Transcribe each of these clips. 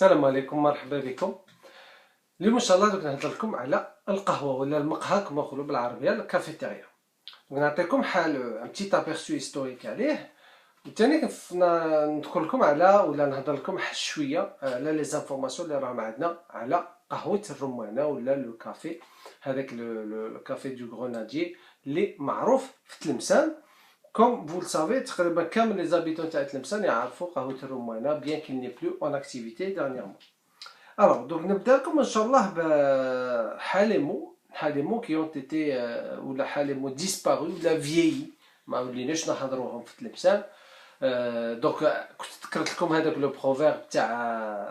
السلام عليكم، مرحبا بكم. اليوم ان شاء الله دوك نهضر لكم على القهوه ولا المقهى كما نقولوا بالعربيه الكافيتيريا. نعطيكم حال ان بتيت ابيرسو هيستوريك عليه، وثاني نذكر لكم على ولا نهضر لكم شويه على لي زانفورماسيون اللي راهم عندنا على قهوه الرمانه ولا لو كافي، هذاك لو كافي دو غروناديي اللي معروف في تلمسان. كوم فو سافي تقريبا كامل لي زابيتون تاع تلمسان يعرفوا قهوه الرمانه بيان كي ني بلو اون اكتيفيتي دانييرمون. الوغ دونك نبدا لكم ان شاء الله بحاليمو كي اون تيتي ولا حاليمو ديسبارو ولا فيي ما وليناش نحضروهم في تلمسان. دونك كنت ذكرت لكم هذاك لو بروفيرب تاع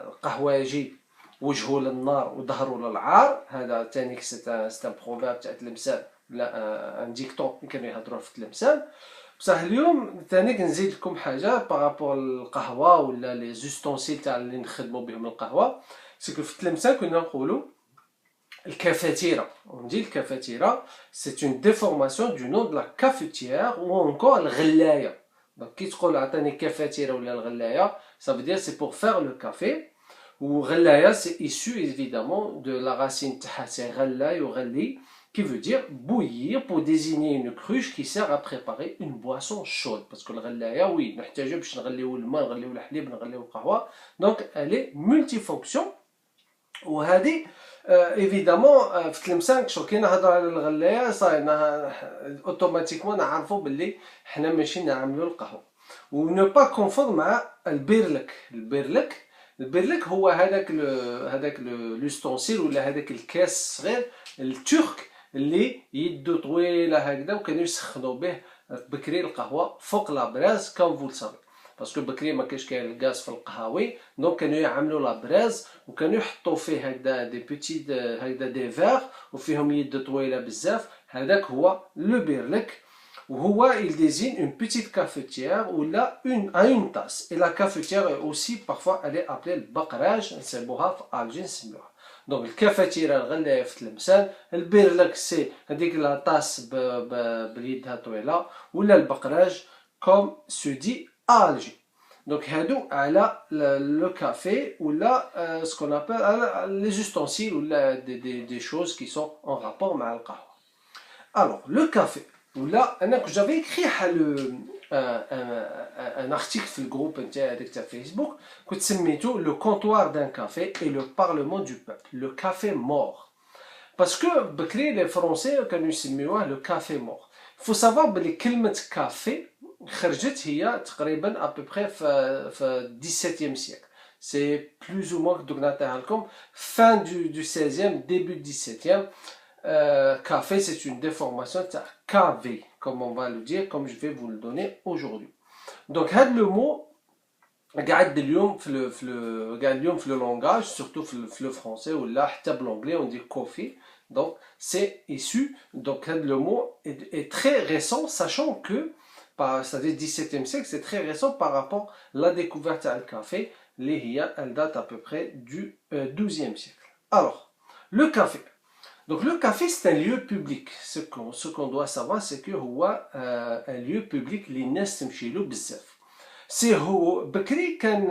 القهواجي وجهه للنار وظهره للعار، هذا تاني سي ان بروفيرب تاع تلمسان ولا ان ديكتون اللي كانوا يهضروه في تلمسان. بصح اليوم ثاني كنزيد لكم حاجه بارابور القهوه ولا لي زوستونسيل تاع اللي نخدموا بهم القهوه. سكو في تلمسان كنا نقولوا الكافاتيرا، ونجي الكافاتيرا سي اون ديفورماسيون دو نون دو لا كافيتيير او انكور الغلايه. دونك كي تقول عطاني كافاتيرا ولا الغلايه ça veut dire c'est pour faire le café. وغلايه c'est issu évidemment de la racine تاعها c'est غلاي وغلي qui veut dire bouillir pour désigner une cruche qui sert à préparer une boisson chaude. Parce que le غلاية oui نحتاجو باش نغليو الماء نغليو الحليب نغليو القهوة، donc elle est multifonction. وهذه évidemment في تلمسان شغل كي نهضر على الغلاية صاي اوتوماتيكمون نعرفو بلي حنا ماشي نعملو القهوة. و ne pas confondre مع البيرلك. البيرلك هو هذاك لوستونسيل ولا هذاك الكاس الصغير الترك اللي يدو طويله هكذا وكانوا يسخنوا به بكري القهوه فوق لابراز كوم فول سافي، باسكو بكري ما كاينش كاين الغاز في القهاوي، دونك كانوا يعملوا لابراز وكانوا يحطوا فيه هكذا دي بيتي هكذا دي فيغ وفيهم يد طويله بزاف، هذاك هو لو بيرلك. وهو il désigne une petite cafetière ou là à une tasse. Et la cafetière aussi parfois elle est appelée le baqraj نسموها في الجين نسموها. دونك الكافيتيرا الغلايه في تلمسان، البيرلك سي هذيك لا طاس باليدها طويله ولا البقراج كوم سو دي الجي. دونك هادو على لو كافي ولا سكون ابل لي زوستونسيل ولا دي شوز كي سون ان رابور مع القهوه. الوغ لو كافي ولا انا كنت جافي écrit un article في الجروب نتاعي هذاك تاع فيسبوك كنت سميتو لو كونتوار دان كافي اي لو بارلمون دو بوبل لو كافي مور، باسكو بكري لي فرونسي كانوا يسميوه لو كافي مور. فو سافوار بلي كلمه كافي خرجت هي تقريبا ابوبري في 17e سيكل، سي بلوز او موان دوك نعطيها لكم fin du 16e début du 17e. Café, c'est une déformation de KV, comme on va le dire, comme je vais vous le donner aujourd'hui. Donc, le mot, قاعد اليوم قاعد اليوم في le langage, surtout في le français ou là حتى l'anglais on dit coffee. Donc, c'est issu. Donc, le mot est très récent, sachant que, c'est-à-dire 17e siècle, c'est très récent par rapport à la découverte du café. Elle date à peu près du 12e siècle. Alors, le café. Donc le café c'est un lieu public. Ce qu'on doit savoir c'est que هو un lieu public اللي الناس تمشي له بزاف. سي هو بكري كان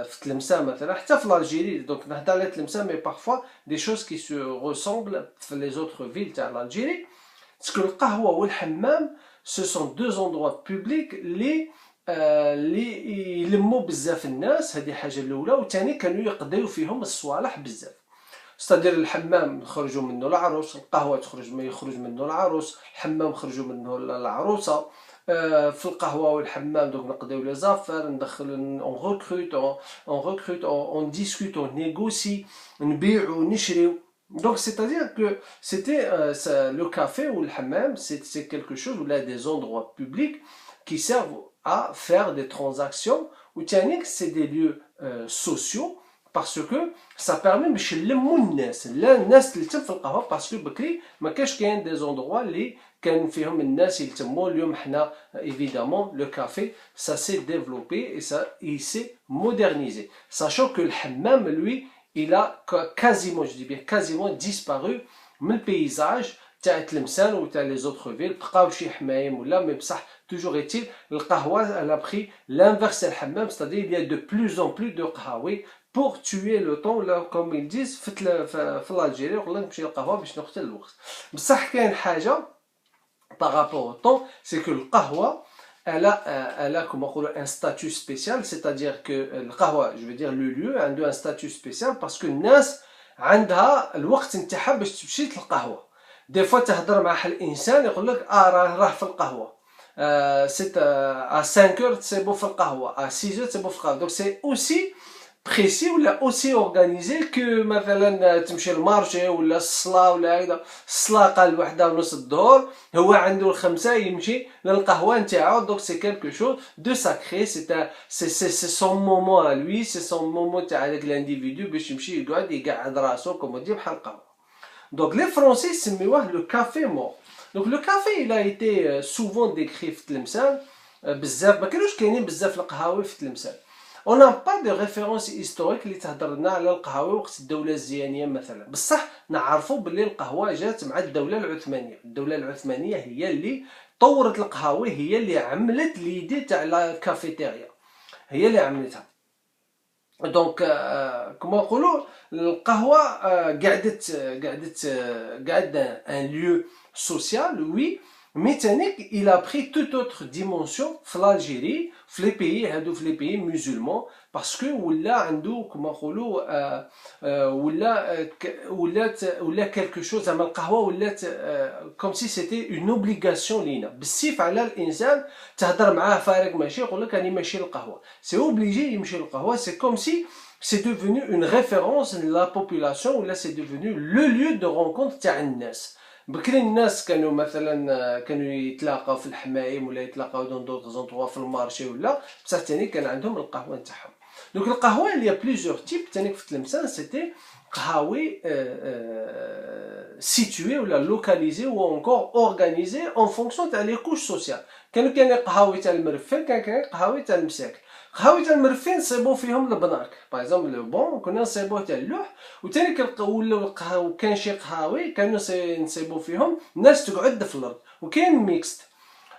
في تلمسان مثلا حتى في الجيري، دونك نهضر على تلمسان مي بارفوا دي شوز كي سو ريسومبل في لي زوتر فيل تاع الجيري. باسكو القهوه والحمام سو سون دو زوندروا بوبليك اللي يلموا بزاف الناس، هذه حاجه الاولى. وثاني كانوا يقضيو فيهم الصوالح بزاف، ستادير الحمام خرجوا منه العروس، القهوه يخرج منه العروس، الحمام خرجوا منه العروسه. في القهوه والحمام دونك نقضيو لي زافير، ندخل اون ريكروت اون ديسكوت اون نيغوسي، نبيعو نشريو. Donc c'est-à-dire que c'était le café ou le hammam, c'est quelque chose ou là des endroits publics qui servent à faire des transactions, ou tiens c'est des lieux sociaux. Parce que ça permet باش نلموا الناس، لا الناس اللي تلم في القهوه، باسكو بكري ما كاش كاين دي زوندروا اللي كان فيهم الناس يلتموا. اليوم حنا évidemment le café ça s'est développé et il s'est modernisé, sachant que le hammam lui il a quasiment, je dis bien quasiment disparu من البيزاج تاع تلمسان و تاع les autres villes. بقاو شي حمايم ولا مي بصح toujours est-il القهوه elle a pris l'inverse الحمام، c'est-à-dire il y a de plus en plus de قهاوي pour tuer le temps ولا comme ils disent في l'Algérie يقول لك نمشي للقهوة باش نقتل الوقت. بصح كاين حاجة par rapport au temps, c'est que le qahwa, elle a comment on dit, un statut spécial, c'est-à-dire que le qahwa, je veux dire le lieu, a un statut spécial parce que الناس عندها الوقت نتاعها باش تمشي للقهوة. Des fois تهضر مع الإنسان يقول لك راه في القهوة. C'est à 5 heures c'est beau في القهوة, à 6 heures c'est beau في القهوة. Donc c'est aussi précis ولا aussi organisé que مثلا تمشي للمارشي ولا الصلاة ولا هكذا. الصلاة قال وحدة ونص الظهر, هو عنده الخمسة يمشي للقهوة نتاعو. donc c'est quelque chose de sacré, c'est son moment à lui, c'est son moment تاع هذاك l'individu باش يمشي يقعد راسو كوم دي بحال القهوة. donc les Français سميوه le café mort. donc le café il a été souvent décrit في تلمسان بزاف, ما كانوش كاينين بزاف القهاوي في تلمسان. On n'a pas de référence historique اللي تهضر لنا على القهوة وقت الدولة الزيانية مثلا, بصح نعرفوا باللي القهوة جات مع الدولة العثمانية. الدولة العثمانية هي اللي طورت القهوة, هي اللي عملت ليدي تاع لا كافيتيريا, هي اللي عملتها. دونك كما نقولوا القهوة قعدت ان ليو سوسيال وي, mais il a pris toute autre dimension في l'Algérie, في les pays هادو, في les pays musulmans, parce que ولا عنده كما نقولوا ولا quelque chose. زعما القهوة ولات comme si c'était une obligation لينا. بالسيف على الانسان تهضر معاه فارق ماشي يقول لك راني ماشي للقهوة, c'est obligé يمشي للقهوة. c'est comme si c'est devenu une référence de la population, ولا c'est devenu le lieu de rencontre تاع الناس. بكري الناس كانوا مثلا كانوا يتلاقاو في الحمايم ولا يتلاقاو دون دوطر زونطوا في المارشي ولا, بصح ثاني كان عندهم القهوه نتاعهم. دونك القهوه اللي بليزيور تيب ثاني في تلمسان سيتي قهاوي سيتوي ولا لوكاليزي و اونكور اورغانيزي اون فونكسيون تاع لي كوش سوسيال. كانوا كاين قهاوي تاع المرفين, كاين قهاوي تاع المساكن. قهاوي تاع المرفين نصيبو فيهم البناك باغ اكزومبل لو بون, كنا نصيبوه تاع اللوح. وثاني ولاو القهاوي كان شي قهاوي كانوا نصيبو فيهم الناس تقعد في الارض, وكاين ميكست.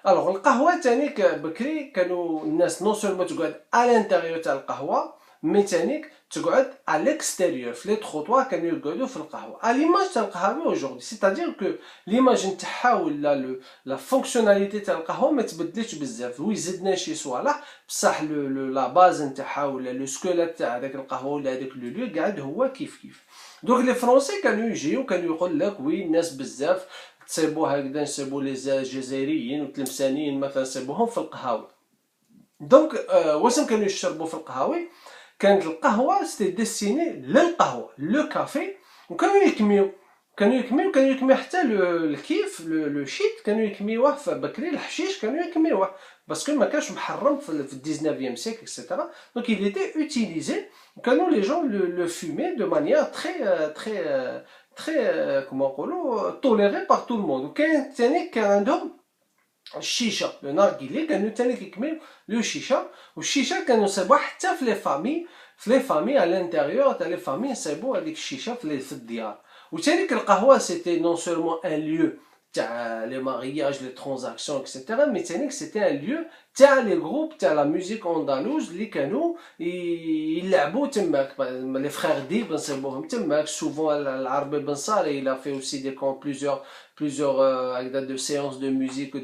الوغ القهوه ثاني بكري كانوا الناس نون سولمون تقعد على الانتيريور تاع القهوه, مي ثاني تقعد على الاكستيريور في لي تروطوار كانوا يقعدوا في القهوه. ا ليماج تاع القهوه اوجوردي, سيتادير كو ليماج نتاعها ولا لا فونكسيوناليتي تاع القهوه ما تبدلتش بزاف. وي زدنا شي صوالح, بصح لا باز نتاعها ولا لو سكولات تاع هذاك القهوه ولا هذاك لو ليو قاعد هو كيف كيف. دونك لي فرونسي كانوا يجيو كانوا يقول لك وي الناس بزاف تصيبوا هكذا, نصيبوا لي جزائريين وتلمسانيين مثلا نصيبوهم في القهاوي. دونك واش كانوا يشربوا في القهاوي؟ كانت القهوه سيتي ديستيني للقهوه لو كافي, وكانوا يكميو حتى الكيف لو شيت كانوا يكميوه. بكري الحشيش كانوا يكميوه باسكو ما كانش محرم في 19e سيكل اكسيتيرا. دونك il était utilisé, وكانوا لي جون لو فومي دو مانيير très comment نقولوا toléré par tout le monde. وكاين ثاني كان عندهم الشيشه لو نارغيلي, كانوا ثاني كيكميو لو شيشه. والشيشه كانوا يصيبوها حتى في لي فامي على الانتيريور تاع لي فامي يصيبوا هذيك الشيشه في الديار. وثاني القهوه سيتي نون سولمون ان ليو تاع لي مارياج لي ترانزاكسيون اكسيتيرا, مي ثاني سيتي ان ليو تاع لي جروب تاع لا ميوزيك اندالوز اللي كانوا يلعبوا تماك. لي فخير ديب نصيبوهم تماك, سوفون العربي بن صالح il a fait aussi des plusieurs هكذا de séances de musique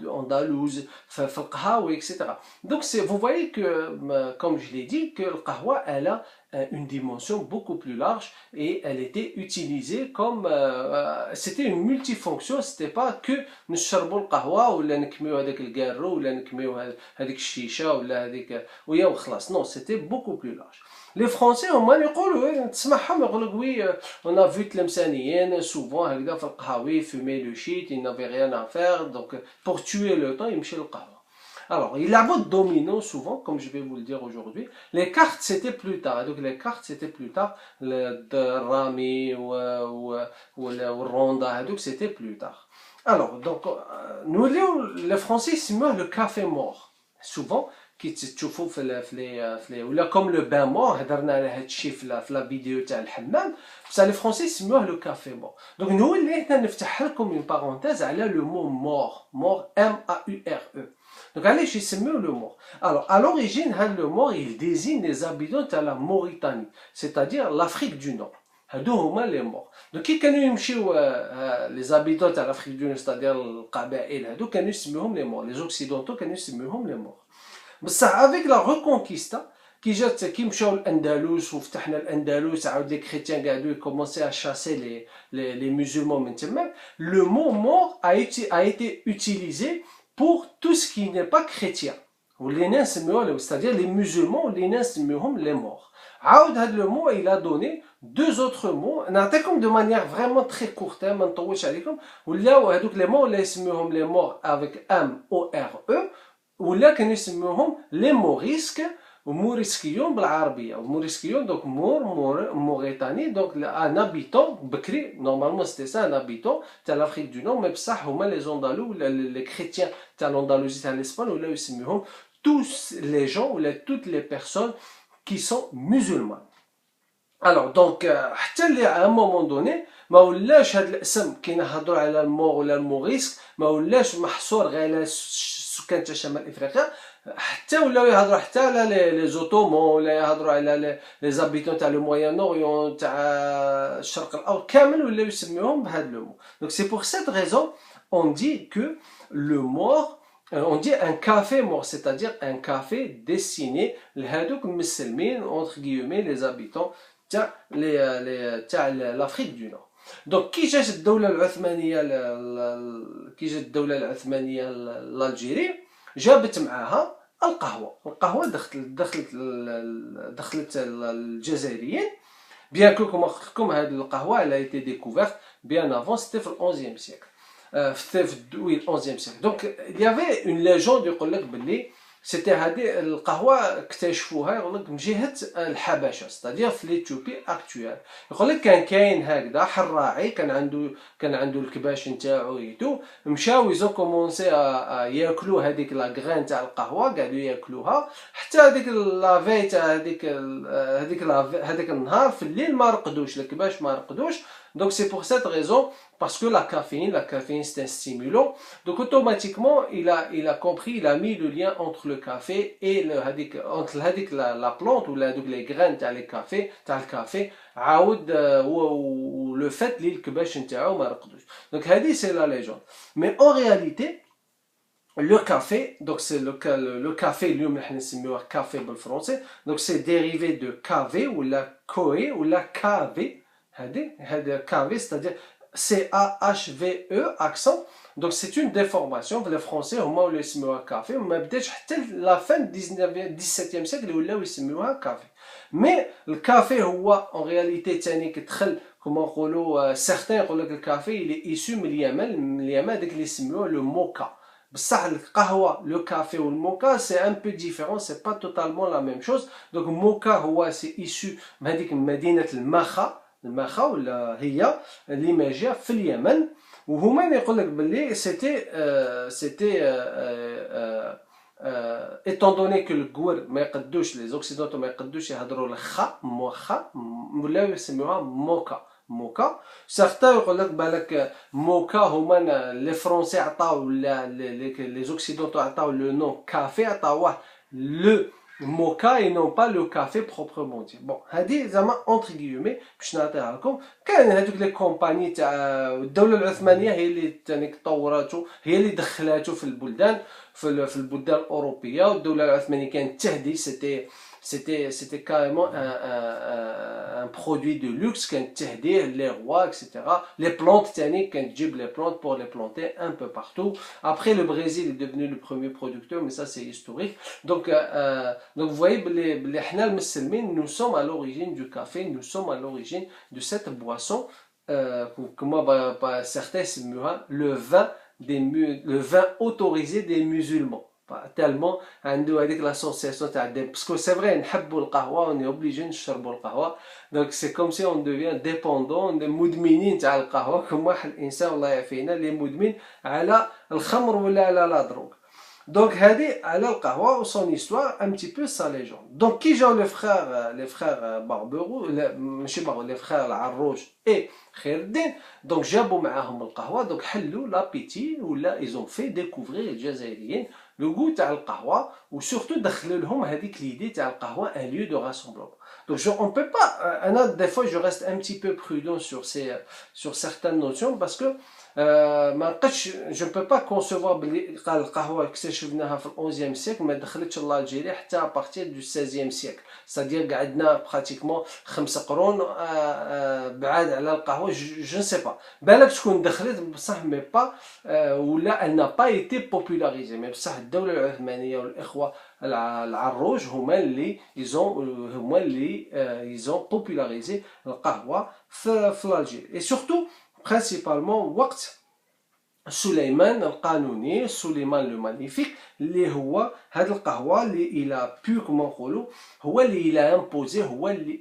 andalouse في القهاوي اكسيتيرا. donc vous voyez que comme je l'ai dit que القهوه elle a une dimension beaucoup plus large et elle était utilisée comme c'était une multifonction. c'était pas que نشربوا القهوه ولا نكميو هذاك الكارو ولا نكميو هذيك الشيشه ولا هذيك ويا وخلاص. non c'était beaucoup plus large. les Français هما يقولوا تسمعهم يقول لك وي on a vu تلمسانيين souvent هكذا في القهاوي fumer le shit, ils n'avaient rien à faire, donc pour tuer le temps يمشي للقهوه. Alors, il a beau domino souvent, comme je vais vous le dire aujourd'hui. Les cartes, c'était plus tard. Donc, les cartes, c'était plus tard. Le Rami ou le Ronda, donc c'était plus tard. Alors, donc, nous, les Français, c'est le café mort. Souvent, qui تشوفوا في ولا comme le bain mort, هضرنا على هذا الشيء في لا فيديو تاع الحمام. بصح les Français سموه le café mort. Donc, nous, اللي حنا نفتح لكم une parenthèse على le mot mort. Mort, M-A-U-R-E. Donc علاش يسميو le mort. Alors à l'origine le mort il désigne les habitants de la Mauritanie, c'est-à-dire l'Afrique du Nord. هادو هما les morts. Donc كي كانوا يمشيو les habitants de l'Afrique du Nord, c'est-à-dire القبائل هادو كانوا يسميوهم les morts. Les occidentaux كانوا يسميوهم les morts. بصح avec la reconquista كي جات كي مشاو الاندلس وفتحنا الاندلس عاود لي كريتيان قعدوا يكومونسي ا شاسي les musulmans من تما le mot mort a été utilisé pour tout ce qui n'est pas chrétien ولينا نسميوه c'est-à-dire les musulmans ولينا نسميوهم les morts. عاود هذا le mot il a donné deux autres mots نعطيكم de manière vraiment très courte ما نطولش عليكم ولاو هذوك les mots ولا يسميوهم les morts avec M O R E ولا كانوا يسميوهم les morisques وموريسكيون بالعربيه وموريسكيون دونك موريتاني دونك ان هابيتون بكري نورمالمون سيتي سا ان هابيتون تاع لافريك دو نور مي بصح هما لي زوندالو ولا لي كريتيان تاع الاندلسيه تاع الاسبان ولا يسميوهم tous les gens ou toutes les personnes qui sont musulmanes. Alors donc حتى اللي à un moment donné ما ولاش هذا الاسم كي نهضروا على المور ولا الموريسك ما ولاش محصور غير على السكان تاع شمال افريقيا حتى ولاو يهضروا حتى على لي زوتومون ولا يهضروا على لي زابيتون تاع لو موين اوريون تاع الشرق الاوسط كامل ولاو يسميوهم بهذا لو مو. Donc c'est pour cette raison on dit que le mort on dit un café mort, c'est-à-dire un café destiné لهادوك المسلمين entre guillemets les habitants تاع l'Afrique du Nord. Donc كي جات الدولة العثمانية لالجيري جابت معاها القهوة دخلت الجزائريين bien que كما قلت لكم هذه القهوة elle a été découverte bien avant c'était في 11e siècle. Oui, le 11e siècle. Donc, il y avait une légende يقول لك باللي c'était هذه القهوة اكتشفوها يقول لك من جهة الحبشة c'est-à-dire في ليثيوبي اكتويال. يقول لك كان كاين هكذا حراعي كان عنده الكباش نتاعو يدو مشاو يزو كومونسي ياكلوا هذيك لا غران تاع القهوة قعدوا ياكلوها حتى هذيك لافي تاع هذيك النهار في الليل ما رقدوش الكباش ما رقدوش. Donc c'est pour cette raison, parce que la caféine c'est un stimulant, donc automatiquement il a compris, il a mis le lien entre le café et entre la plante ou les graines تاع le café عاود ou le fait اللي الكباش نتاعو ما رقدوش. Donc هذه c'est la légende. Mais en réalité le café, donc c'est le café اليوم نحن نسميوه café بالفرنسي, donc c'est dérivé de cavé ou la coé ou la cavé. هذا كافي c'est-à-dire C-A-H-V-E accent. Donc c'est une déformation. Les Français هما ولاو يسميوها كافي وما بداتش حتى la fin du 17e siècle اللي ولاو يسميوها كافي. Mais الكافي هو en réalité ثاني كتدخل كما نقولوا certains يقول لك الكافي il est issu من اليمن هذاك اللي يسميوه le mocha. بصح القهوة le café ou le mocha c'est un peu différent, c'est pas totalement la même chose. Donc mocha هو c'est issu من هذيك مدينة الماخا ولا هي اللي ماجيه في اليمن وهما يقول لك باللي c'était étant donné que الكور ما يقدوش les occidentaux ما يقدوش يهضروا الخا موخا ولاو يسميوها موكا. certains يقول لك بالك موكا هما لي فرونسي عطاو ولا les occidentaux عطاو le nom café عطاوه le mocha et non pas le café proprement dit. Bon, هذه زعما entre guillemets باش نعطيها لكم. كان هذوك لي كومباني تاع الدولة العثمانية هي اللي ثاني طوراتو هي اللي دخلاتو في البلدان الأوروبية والدولة العثمانية كانت تهدي c'était carrément un produit de luxe كانت تهديه les rois etc. les plantes تاني كانت تجيب les plantes pour les planter un peu partout. Après le Brésil est devenu le premier producteur mais ça c'est historique. Donc vous voyez بلي حنا المسلمين nous sommes à l'origine du café, nous sommes à l'origine de cette boisson comment certains يسموها le vin autorisé des musulmans. tellement عنده هذيك l'association تاع parce que c'est vrai نحبوا القهوة on est obligé نشربوا القهوة. donc c'est comme si on devient dépendant مدمنين تاع القهوة كما واحد الإنسان الله يعافينا اللي مدمن على الخمر ولا على لا دروغ. donc هذه على القهوة و son histoire un petit peu sa légende. donc كي جاو les frères Barberousse ماشي les frères العروج et خير الدين donc جابوا معاهم القهوة donc حلوا لابيتي ولا ils ont fait découvrir الجزائريين le goût تاع القهوة وsurtout دخلوا لهم هذيك l'idée تاع القهوة un lieu de rassemblement. Donc on peut pas, des fois je reste un petit peu prudent sur certaines notions parce que je ne peux pas concevoir بلي القهوة اكتشفناها في ال 11e siècle ما دخلتش لألجيريا حتى à partir du 16e siècle. C'est-à-dire قعدنا pratiquement 5 قرون بعاد على القهوة, je ne sais pas. بالك تكون دخلت بصح mais pas ولا elle n'a pas été popularisée. Mais بصح الدولة العثمانية والإخوة العروج هما اللي ils ont popularisé القهوة في l'Algérie. Et surtout principalement وقت سليمان القانوني, سليمان le magnifique, اللي هو هاد القهوة اللي il a pu كما نقولوا هو اللي il a imposé, هو اللي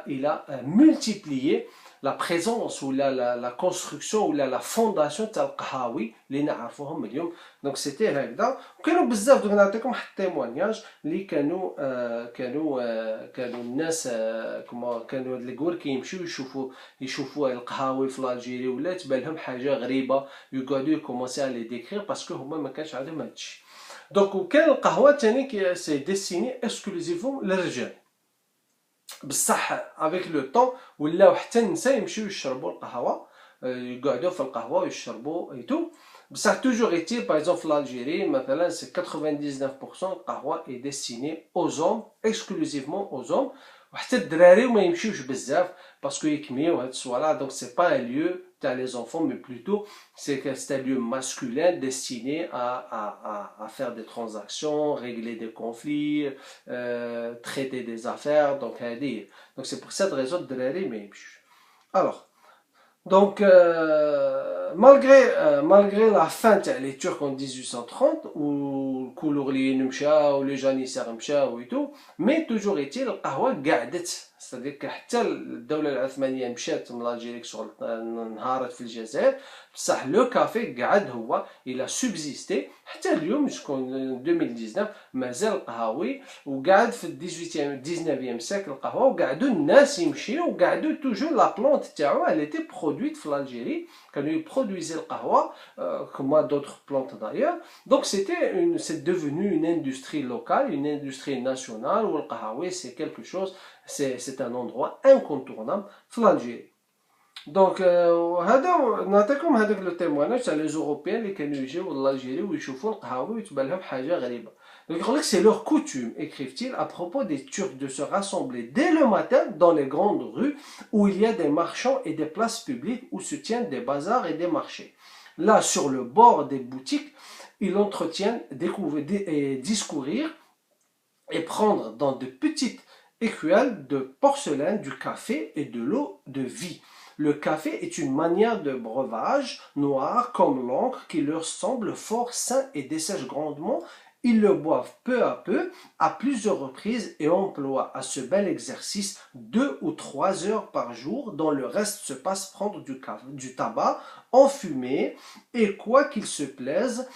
il a multiplié la présence ou la construction ou la fondation تاع القهاوي اللي نعرفوهم اليوم. دونك سيتي هكذا. وكانوا بزاف, دوك نعطيكم واحد التيموانياج اللي كانوا الناس كما كانوا هاد الكور كيمشيو يشوفوا القهاوي في الجيري ولا تبان لهم حاجه غريبه, يقعدوا يكومونسي على ديكرير باسكو هما ما كانش عندهم هادشي. دونك وكان القهوه ثاني كي سي ديستيني اكسكلوزيفون للرجال. بصح افيك لو طون ولاو حتى النساء يمشيو يشربوا القهوه, يقعدوا في القهوه ويشربوا ايتو. بصح توجور ايتي باغ اكزومبل في الجيري مثلا سي 99% القهوه اي ديستيني aux hommes, exclusivement aux hommes. وحتى الدراري ما يمشيوش بزاف باسكو يكميو هاد الصوالح. دونك سي با ان lieu تاع les enfants mais plutôt c'est un lieu masculin destiné à faire des transactions, régler des conflits, traiter des affaires. Donc c'est pour cette raison الدراري ما يمشيوش. Alors donc malgré la fin des Turcs en 1830 où الكولورليين مشاو لي جانيسير مشاو ويتو, mais toujours est-il القهوة قعدت. c'est-à-dire حتى الدولة العثمانية مشات من الجيري شغل انهارت في الجزائر, بصح لو كافي قعد هو الى سوبزيستي حتى اليوم. شكون 2019 مازال القهاوي وقعد في 19e سيكل القهوة, وقعدوا الناس يمشيو وقعدوا توجور لا بلونت تاعو elle était produite في الجيري. كانوا يبرودويزي القهوة comme d'autres plantes d'ailleurs. Donc c'est devenu une industrie locale, une industrie nationale où le قهوة c'est quelque chose, c'est un endroit incontournable في الجيري. دونك هذا نعطيكم هذاك لو تيمواناج تاع لي زوروبيان اللي كانوا يجيو لالجيري ويشوفوا القهاوي ويتبان لهم حاجه غريبه. دونك يقول لك سي لور coutume, écrivent-ils à propos des Turcs, de se rassembler dès le matin dans les grandes rues où il y a des marchands et des places publiques où se tiennent des bazars et des marchés. Là, sur le bord des boutiques, ils entretiennent, discourir et prendre dans de petites écuelles de porcelaine du café et de l'eau de vie. Le café est une manière de breuvage noir comme l'encre qui leur semble fort sain et dessèche grandement. Ils le boivent peu à peu, à plusieurs reprises, et emploient à ce bel exercice 2 ou 3 heures par jour, dont le reste se passe prendre du tabac enfumé, et quoi qu'ils se plaisent,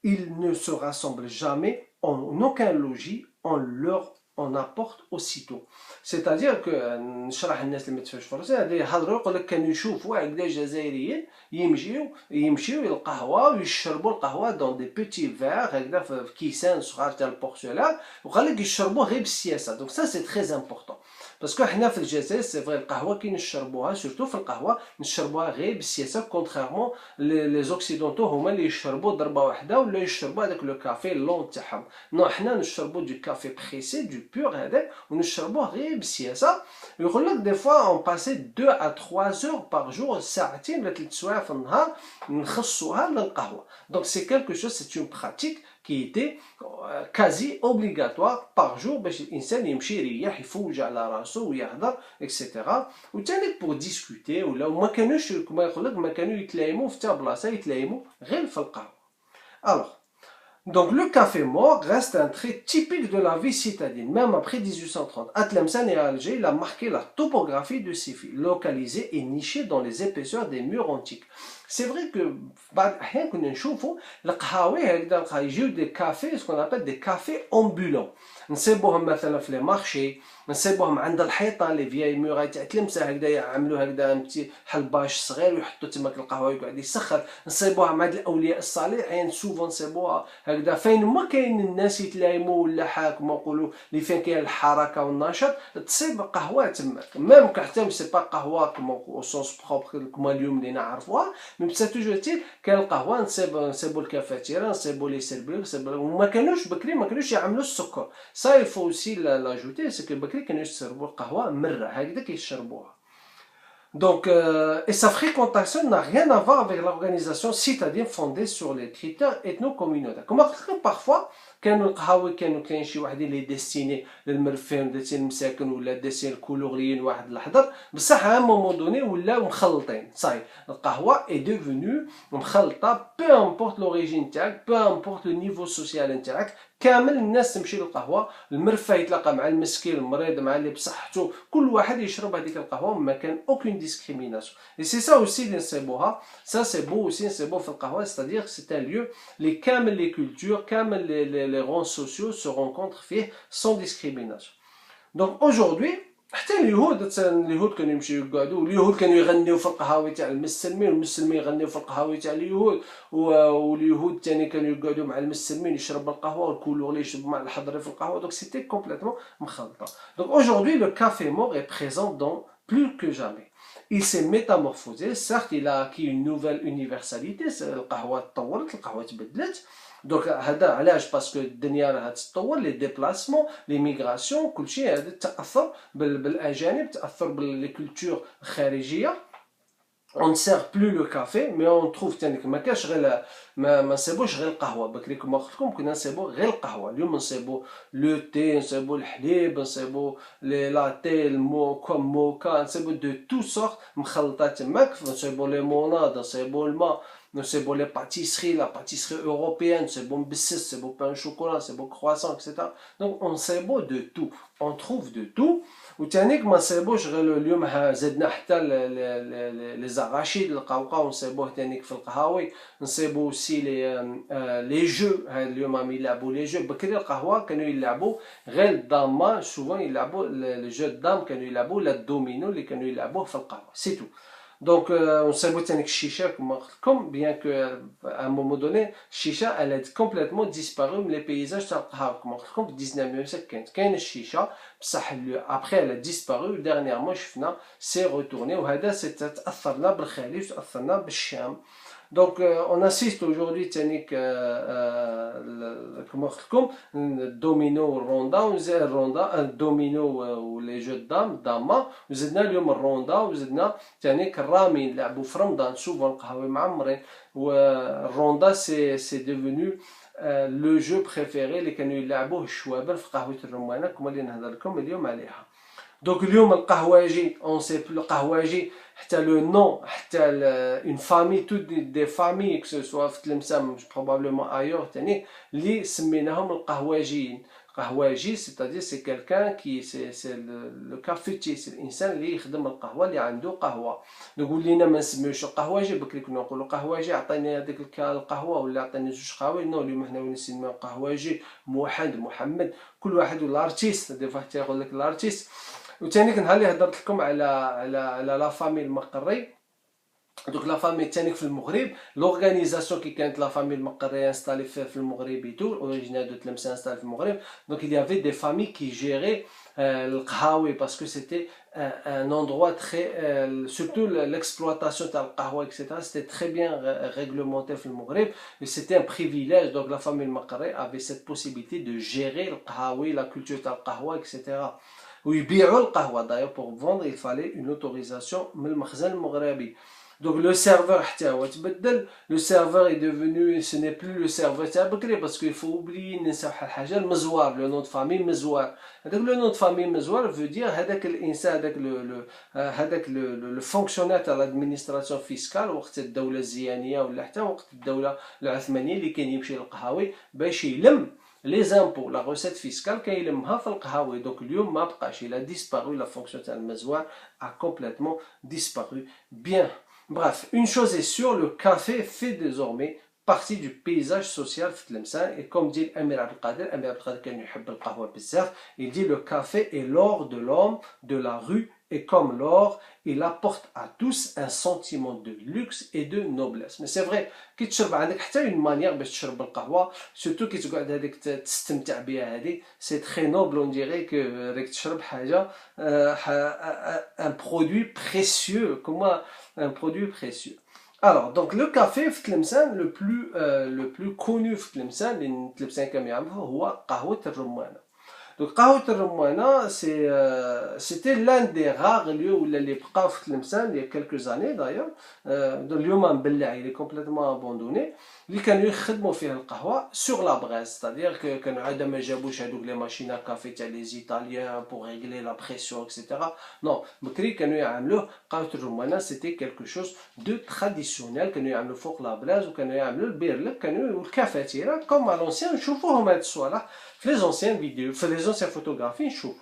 ils ne se rassemblent jamais en aucun logis, on apporte aussitôt. C'est-à-dire que نشرح الناس اللي ما تفهمش فرنسي هذا يهضروا يقول لك كانوا يشوفوا هكذا جزائريين يمشيو للقهوه ويشربوا القهوه دون دي بيتي فير هكذا في كيسان صغار تاع البورسلان, وقال لك يشربوه غير بالسياسه. دونك سا سي تري امبورطون باسكو حنا في الجزائر سي فري القهوه كي نشربوها سورتو في القهوه نشربوها غير بالسياسه, كونتريرمون لي زوكسيدونتو هما اللي يشربوا ضربه واحده ولا يشربوا هذاك لو كافي لون تاعهم. نو حنا نشربوا دو كافي بريسي دو بور هذاك ونشربوه غير بالسياسه. يقول لك دي فوا اون باسي 2 à 3 heures par jour, ساعتين ولا 3 سوايع في النهار نخصوها للقهوه. دونك سي كالكو شوز, سي اون براتيك qui était quasi obligatoire par jour باش الانسان يمشي يريح يفوج على راسو ويهضر اكسيتيرا. وثاني بور ديسكوتي ولا ما كانوش كما يقول لك ما كانوا يتلايموا في تا بلاصه, يتلايموا غير في القهوه. Alors donc le café mort reste un trait typique de la vie citadine, même après 1830. À Tlemcen et à Alger, il a marqué la topographie de ces villes, localisées et nichées dans les épaisseurs des murs antiques. سي فري كو بعض الاحيان كنا نشوفوا القهاوي هكذا يجيو دي كافي سكون ابل دي كافي امبولون، نصيبوهم مثلا في لي مارشي، نصيبوهم عند الحيطه لي فياي موراي تاع تلمسه هكذا يعملوا هكذا حل باش صغير ويحطوا تماك القهوه يقعد يسخر، نصيبوها مع الاولياء الصالحين سوفون نصيبوها هكذا فين ما كاين الناس يتلايموا ولا حاك ما نقولوا اللي فين كاين الحركه والنشاط تصيب قهوه تماك، ميم كحتى سي با قهوه كما او سونس بروبر كما اليوم اللي نعرفوها، مي بصح توجور تي كان القهوه نصيبوا الكافاتيره، نصيبوا لي سيربير، وما كانوش بكري ما كانوش يعملوا السكر، ça il faut aussi l'ajouter, c'est que بكري كانوا يشربوا القهوه مره هكذا كيشربوها. Donc, et sa fréquentation n'a rien à voir avec l'organisation citadine fondée sur les critères ethno-communautaires. Comme parfois, كانوا القهاوي كانوا كاين شي وحدين اللي ديستيني للمرفين ديستيني المساكن ولا ديستيني الكولوريين واحد الحضر، بصح à un moment donné ولاو مخلطين، صاي القهوه est devenue مخلطه peu importe l'origine تاعك، peu importe le niveau social نتاعك، كامل الناس تمشي للقهوه، المرفه يتلاقى مع المسكين المريض مع اللي بصحته، كل واحد يشرب هذيك القهوه ما كان aucune discrimination. Et c'est ça aussi اللي نصيبوها، ça c'est beau aussi نصيبوه في القهوه، c'est-à-dire c'est un lieu اللي كامل les cultures كامل les rangs sociaux se rencontrent فيه sans discrimination. Donc aujourd'hui حتى اليهود مثلا اليهود كانوا يمشيو يقعدوا، واليهود كانوا يغنيو في القهاوي تاع المسلمين، والمسلمين يغنيو في القهاوي تاع اليهود، واليهود ثاني كانوا يقعدوا مع المسلمين يشربوا القهوه، والكولور اللي يشربوا مع الحضري في القهوه، دونك سيتي كومبليتمون مخلطه. Donc aujourd'hui le café mort est présent dans plus que jamais. Il s'est métamorphosé, certes il a acquis une nouvelle universalité، القهوه تطورت، القهوه تبدلت، دونك هذا علاش باسكو الدنيا راها تتطور، لي ديبلاسمون لي ميغراسيون كلشي هذا تاثر بالاجانب، تاثر بالكولتور الخارجيه. on ne sert plus le café mais on trouve تانيك ما كاش غير ما نصيبوش غير القهوه، بكري كما قلت لكم كنا نصيبو غير القهوه، اليوم نصيبو لو تي، نصيبو الحليب، نصيبو لي لاتي موكا، نصيبو دو تو سورت مخلطه تماك، نصيبو ليموناد، نصيبو الماء، c'est bon les pâtisseries, la pâtisserie européenne, c'est bon biscuit, c'est bon pain au chocolat, c'est bon croissant, etc. Donc on sait beau de tout, on trouve de tout. وتانيك ما نصيبوش غير اليوم زدنا حتى لي زاراشيد القوقعه ونصيبوه تانيك في القهاوي، نصيبو سي لي جو، هاد اليوم راهم يلعبوا لي جو، بكري القهوه كانوا يلعبوا غير الداما، سوفون يلعبوا لي جو دام كانوا يلعبوا لا الدومينو اللي كانوا يلعبوه في القهوه، سي تو. Donc, on sait que chicha, comme bien qu'à un moment donné, chicha, elle a complètement disparu, mais les paysages, comme 19e siècle, quand chicha, après elle a disparu, dernièrement, c'est retourné, et c'est تأثرنا بالخليج، تأثرنا بالشام. Donc, on assiste aujourd'hui, comme domino ronda, domino ou les jeux de dames, dama, وزدنا اليوم الروندا، وزدنا الرامي نلعبوا في رمضان، سوفون القهاوي معمرين، والروندا c'est devenu le jeu préféré اللي كانوا يلعبوه الشوابر في قهوة الرمانة كما اللي نهضر لكم اليوم عليها. دونك اليوم القهواجي اون سي بلو القهواجي حتى لو نون حتى اون فامي تو دي فامي كو سوا في تلمسان بروبابلومون ايور تاني اللي سميناهم القهواجيين. قهواجي سيتادير سي كالكان كي سي لو كافيتي، سي الانسان اللي يخدم القهوه اللي عنده قهوه. نقول لينا ما نسميوش القهواجي، بكري كنا نقولوا قهواجي عطيني هذيك القهوه ولا عطيني جوج قهاوي، نو اليوم حنا نسميو قهواجي موحد محمد، كل واحد ولا ارتيست، دي فوا حتى يقول لك الارتيست. وثاني نهار اللي هضرت لكم على لا فامي المقري، دوك لا فامي تانيك في المغرب، لورغانيزاسيون كي كانت لا فامي المقريه انستالي في المغرب ايتو، اوريجينال دو تلمسان انستالي في المغرب، دونك il y avait des familles qui géraient القهاوي parce que c'était un endroit très surtout l'exploitation تاع القهوه etc. c'était très bien réglementé في المغرب et c'était un privilège. Donc la famille المقري avait cette possibilité de gérer القهاوي، la culture تاع القهوه etc. ويبيعوا القهوه d'ailleurs pour vendre il fallait une autorisation من المخزن المغربي. Donc le serveur حتى هو تبدل، le serveur est devenu ce n'est plus le serveur تاع بكري parce qu'il faut oublier ننسى واحد الحاجه، المزوار، لو نون دو فامي مزوار، هذاك لو نون دو فامي مزوار veut dire هذاك الانسان هذاك لو فونكسيونير تاع لادمينستراسيون فيسكال وقت الدوله الزيانيه ولا حتى وقت الدوله العثمانيه اللي كان يمشي للقهاوي باش يلم لي زامبو لا روسيت فيسكال كيلمها في القهاوي. دونك اليوم ما بقاش، il a disparu la fonction تاع المزوار a complètement disparu. Bien. Bref, une chose est sûre, le café fait désormais partie du paysage social في Tlemcen. Et comme dit Amir Abdelkader, Amir Abdelkader كان يحب القهوة بزاف, il dit le café est l'or de l'homme de la rue, et comme l'or, il apporte à tous un sentiment de luxe et de noblesse. Mais c'est vrai, كي تشرب عندك حتى une manière باش تشرب القهوة, surtout كي تقعد هذيك تستمتع بها هذه, c'est très noble, on dirait que راك تشرب حاجة un produit précieux, comment un produit précieux. Alors, donc le café في Tlemcen le plus connu في Tlemcen اللي Tlemcen كانوا يعرفوه هو قهوة الرمانة. Donc قهوة الرمانة c'était l'un des rares lieux où les بقاو في Tlemcen il y a quelques années d'ailleurs. اليوم مبلع, il est complètement abandonné. اللي كانوا يخدموا فيه القهوة sur la braise, c'est-à-dire que كانوا عاد ما جابوش هذوك لي ماشين كافي تاع لي زيطاليان pour régler la pression etc. Non, بكري كانوا يعملوه قهوة الرمانة, c'était quelque chose de traditionnel. كانوا يعملوا فوق لا براز وكانوا يعملوا البيرلك, كانوا الكافاتيرة comme à l'ancien. نشوفوهم هاد الصوالح في les anciennes vidéos, في les anciennes photographies نشوف.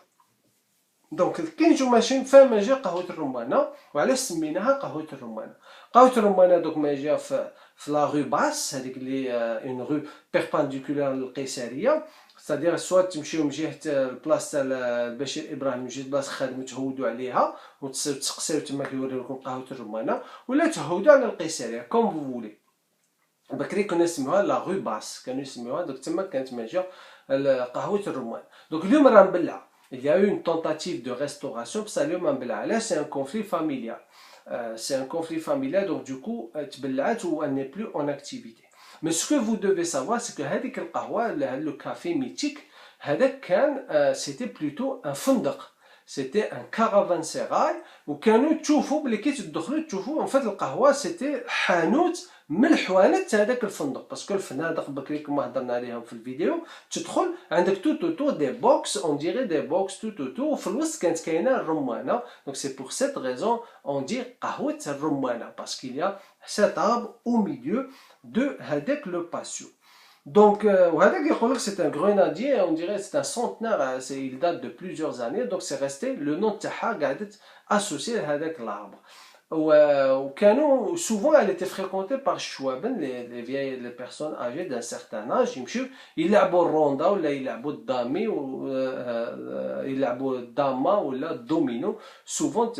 دونك كي نجيو ماشيين فما جا قهوة الرمانة, وعلاش سميناها قهوة الرمانة. قهوة الرمانة دوك ما جا في لا رو باس, هذيك اللي اون رو بيربانديكولار للقيسارية, c'est-à-dire soit تمشيو من جهة البلاصة تاع البشير إبراهيم من جهة بلاصة خادم تهودوا عليها وتسقسيو تما كيوريو لكم قهوة الرمانة, ولا تهودوا على القيسارية كوم فو فولي. بكري كنا نسميوها لا رو باس, كانوا يسميوها دوك تما كانت ماجا قهوة الرمان. دوك اليوم راه مبلعة. Il y a eu une tentative de restauration, بصح اليوم مبلعة. Là c'est un conflit familial. C'est un conflit familial, donc du coup تبلعت و elle n'est plus en activité. Mais ce que vous devez savoir, c'est que هذيك القهوة, le café mythique, هذاك كان c'était plutôt un فندق. C'était un caravansérail, وكانوا تشوفوا بلي كي تدخلوا تشوفوا en fait القهوة c'était حانوت من الحوانت تاع هذاك الفندق. باسكو الفنادق بكري كما هضرنا عليهم في الفيديو, تدخل عندك تو تو دي بوكس, اون ديري دي بوكس تو تو وفي الوسط كانت كاينه الرمانه. دونك سي بور سيت ريزون اون دي قهوه الرمانه, باسكو il y a cet arbre au milieu de هذاك لو باسيو. Donc, c'est un grenadier, on dirait c'est un centenaire, il date de plusieurs années, donc c'est resté le nom de Taha associé avec l'arbre. Souvent, elle était fréquentée par Chouaben, les personnes âgées d'un certain âge. Ils jouent ronda, ou ils jouent dami, ou ils jouent dama, ou domino, souvent.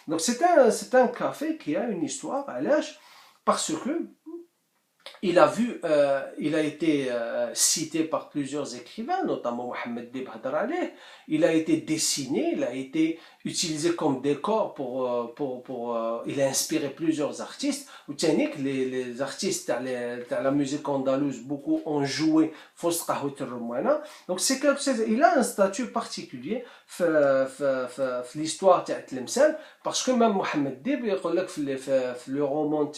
Donc, c'est un café qui a une histoire à l'âge, parce que il a été cité par plusieurs écrivains, notamment Mohamed Dib Hadar Aleh. Il a été dessiné, il a été utilisé comme décor il a inspiré plusieurs artistes. Les artistes de la musique andalouse, beaucoup ont joué Fos Qahwat al-Rumana. Donc il a un statut particulier dans l'histoire de Tlemcen, parce que même Mohamed Dib, le roman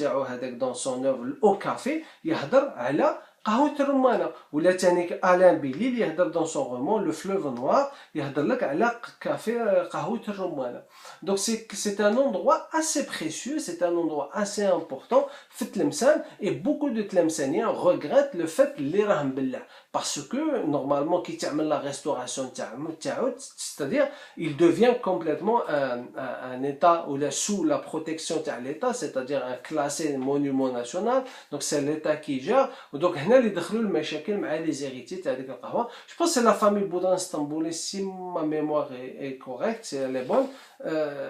dans son œuvre Au Café, يهضر على قهوة الرمانة. ولا تانيك ألان بيليل يهضر dans son roman Le Fleuve Noir, يهضر لك على كافي قهوة الرمانة. Donc c'est un endroit assez précieux, c'est un endroit assez important في Tlemcen, et beaucoup de Tlemceniens regrettent le fait اللي راه مبلع, parce que normalement كي تعمل la restauration تاعو, c'est-à-dire il devient complètement un état ou sous la protection تاع l'état, c'est-à-dire un classé monument national. Donc c'est l'état qui gère. Donc هنا اللي دخلوا المشاكل مع les héritiers تاع ديك القهوه. Je pense que c'est la famille Boudin Stambouli, si ma mémoire est correcte, c'est elle est bonne.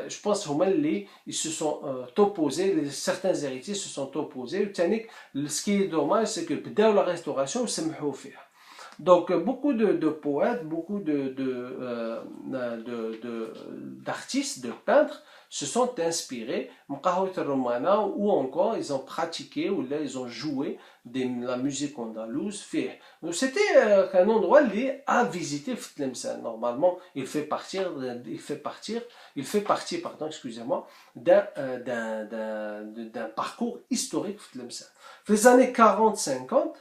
Je pense هما اللي ils se sont opposés, certains héritiers se sont opposés. وثاني ce qui est dommage, c'est que بداو la restauration وسمحوا فيها. Donc beaucoup de poètes, beaucoup d'artistes, de peintres se sont inspirés ou encore ils ont pratiqué ou là ils ont joué la musique andalouse. Donc c'était un endroit lié à visiter Tlemcen. Normalement, il fait partie, pardon, excusez-moi, d'un parcours historique Tlemcen. Dans les années 40-50,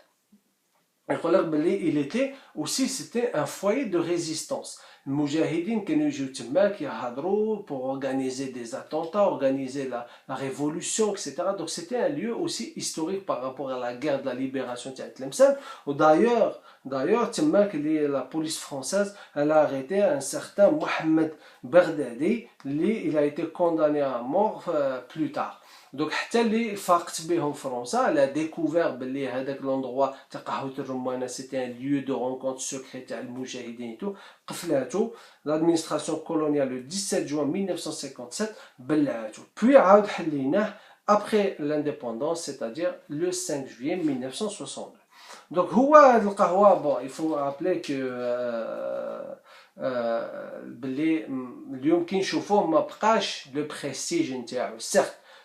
il était aussi, c'était un foyer de résistance. المجاهدين كانوا يجيو تماك يهضروا pour organiser des attentats, organiser la révolution, etc. Donc c'était un lieu aussi historique par rapport à la guerre de la libération de Tlemcen. D'ailleurs, تماك la police française, elle a arrêté un certain Mohamed Berdadi, il a été condamné à mort plus tard. Donc حتى اللي فاقت بهم فرنسا elle a découvert بلي هذاك l'endroit تاع قهوة الرمانة c'était un lieu de rencontre secret تاع المجاهدين تو قفلاتو l'administration coloniale le 17 juin 1957 بلعاتو puis عاود حليناه après l'indépendance c'est-à-dire le 5 juillet 1962. Donc هو هاد القهوة bon il faut rappeler que بلي اليوم كي نشوفوه ما بقاش لو بريستيج نتاعو سيغ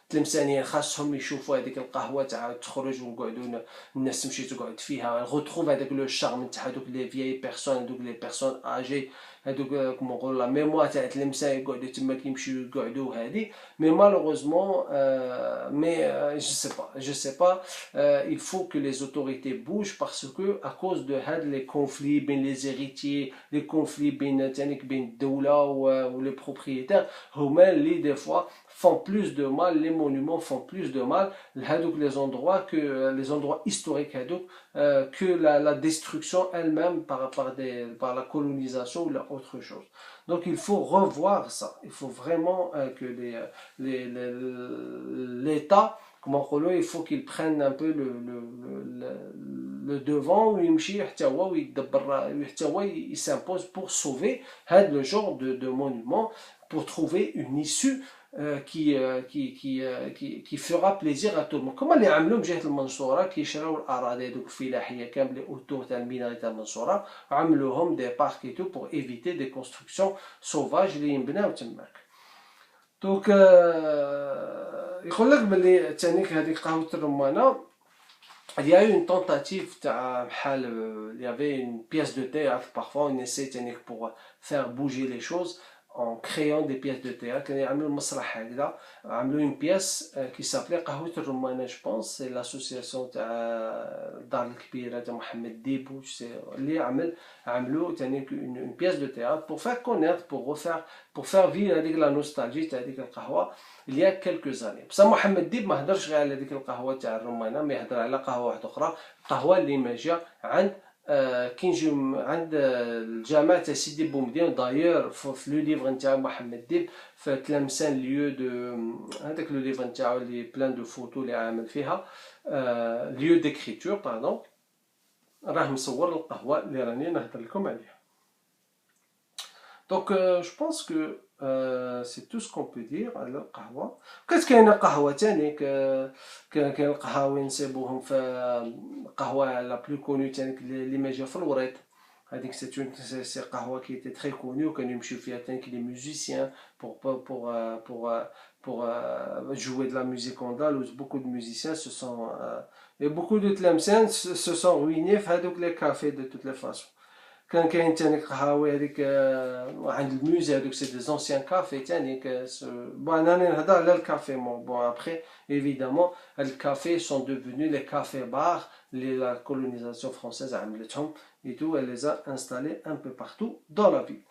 تلمسانيين خاصهم يشوفوا هذيك القهوه تاع تخرج ونقعدوا الناس تمشي تقعد فيها غوتروف هذاك لو شارم تاع هذوك لي فيي بيرسون هذوك لي بيرسون اجي هذوك كما نقولوا لا ميموار تاع تلمسان يقعدوا تما كيمشيو يقعدوا هذه مي مالوغوزمون مي جو سي با il faut que les autorités bougent parce que à cause de هاد les conflits بين les héritiers les conflits بين تانيك بين الدوله و les propriétaires هما اللي des fois font plus de mal, les monuments font plus de mal, les endroits historiques, que la destruction elle-même par la colonisation ou autre chose. Donc il faut revoir ça. Il faut vraiment que l'État, comment on dit, il faut qu'il prenne un peu le devant, il s'impose pour sauver le genre de monument, pour trouver une issue qui fera plaisir à tout le monde. كما اللي عملوا بجهة المنصورة كيشراو الأراضي دوك الفلاحية كامل أوتور تاع المدينة تاع المنصورة عملوهم دي بارك ايتو pour éviter des constructions sauvages اللي ينبناو تماك. دوك يقول لك بلي تانيك هذيك قهوة الرمانة il y a eu une tentative تاع بحال il y avait une pièce de théâtre parfois on essaie تانيك pour faire bouger les choses en créant des pièces de théâtre. Ils ont une pièce qui s'appelait Qahwat al-Rumana, je pense. C'est l'association Dar al-Kbira de Mohamed Dib. Ils ont une pièce de théâtre pour faire connaître, pour faire vivre la nostalgie de la qahwa il y a quelques années. Ça, Mohamed Dib ما هدرش غير على هذيك القهوة تاع الرمانة، ما يهدر على قهوة واحدة أخرى، قهوة اللي ماشية عند كي نجيو عند الجامع تاع سيدي بومدين. داير في لو ليفر نتاع محمد ديب في تلمسان ليو دو هذاك لو ليفر نتاعو اللي بلان دو فوتو اللي عامل فيها ليو ديكريتور باردون راه مصور القهوه اللي راني نهضر لكم عليها. دونك جو بونس كو سي تو سكون بو دير على القهوه. كاينه قهوه تاني كاين القهاوي نسيبوهم في القهوه لا بلو كوني تاني اللي ماجيه في الوريط. هذيك سي قهوه كي تي تري كوني وكانوا يمشيو فيها تاني لي ميوزيسيان pour jouer de la musique andalouse. Beaucoup de musiciens se sont et beaucoup de Tlemcen se sont ruinés في هذوك les cafés de toutes les façons. كان كاين تاني قهاوي هذيك عند الموزي هذوك سي دي زونسيان كافي تاني بون انا نهضر على الكافي بون ابخي évidemment les cafés sont devenus les cafés bars la colonisation française عملتهم et tout elle les a installés un peu partout dans la ville.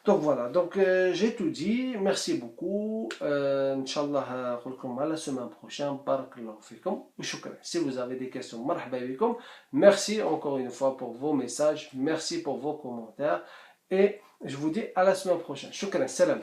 Donc voilà, donc j'ai tout dit, merci beaucoup. Inch'Allah, à la semaine prochaine. Barakallahu fikum. Si vous avez des questions, marhaba bikum. Merci encore une fois pour vos messages, merci pour vos commentaires et je vous dis à la semaine prochaine. Shukran, salam.